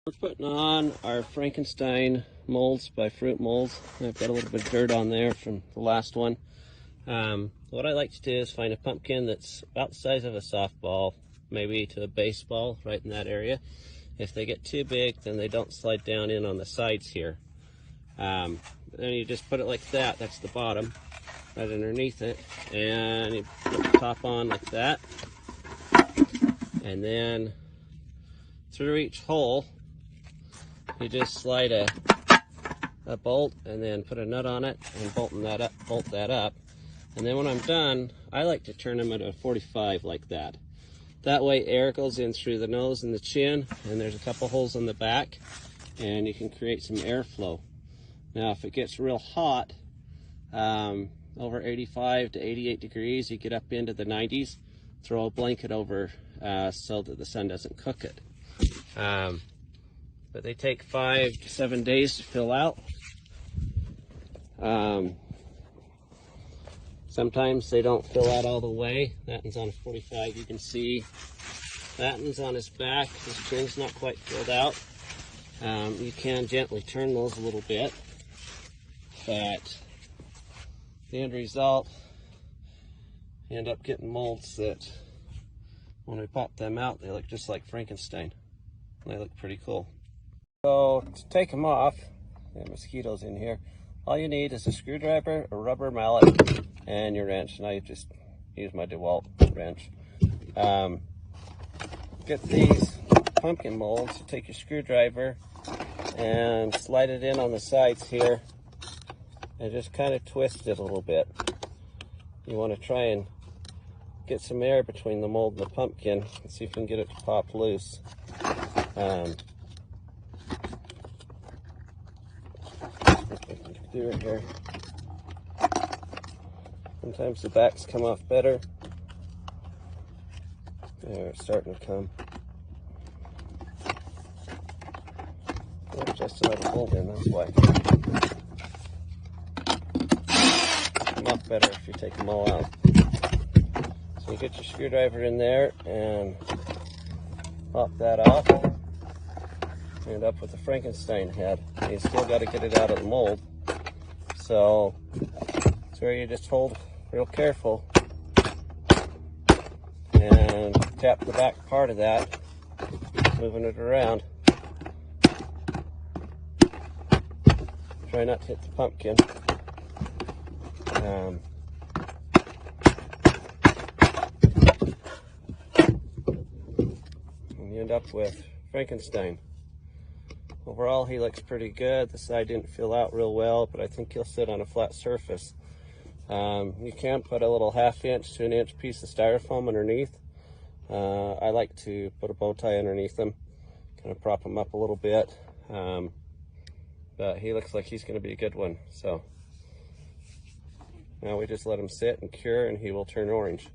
We're putting on our Frankenstein molds by Fruit Molds. I've got a little bit of dirt on there from the last one. What I like to do is find a pumpkin that's about the size of a softball, maybe to a baseball, right in that area. If they get too big, then they don't slide down in on the sides here. Then you just put it like that, that's the bottom, right underneath it, and you put the top on like that. And then through each hole, you just slide a bolt and then put a nut on it and bolt that up. And then when I'm done, I like to turn them at a 45 like that. That way air goes in through the nose and the chin, and there's a couple holes in the back, and you can create some airflow. Now if it gets real hot, over 85 to 88 degrees, you get up into the 90s, throw a blanket over so that the sun doesn't cook it. But they take 5 to 7 days to fill out. Sometimes they don't fill out all the way. That one's on a 45, you can see. That one's on his back, his chin's not quite filled out. You can gently turn those a little bit, but the end result, you end up getting molds that, when we pop them out, they look just like Frankenstein. They look pretty cool. So to take them off, there are mosquitoes in here. All you need is a screwdriver, a rubber mallet, and your wrench. And I just use my DeWalt wrench. Get these pumpkin molds. Take your screwdriver and slide it in on the sides here, and just kind of twist it a little bit. You want to try and get some air between the mold and the pumpkin and see if you can get it to pop loose. Do it here. Sometimes the backs come off better. There, it's starting to come. Oh, just another bolt in, that's why. Come off better if you take them all out. So you get your screwdriver in there and pop that off. You end up with a Frankenstein head. And you still got to get it out of the mold. So it's where you just hold real careful and tap the back part of that, moving it around. Try not to hit the pumpkin. And you end up with Frankenstein. Overall, he looks pretty good. The side didn't fill out real well, but I think he'll sit on a flat surface. You can put a little 1/2 inch to 1 inch piece of styrofoam underneath. I like to put a bow tie underneath them, kind of prop him up a little bit. But he looks like he's going to be a good one. So now we just let him sit and cure, and he will turn orange.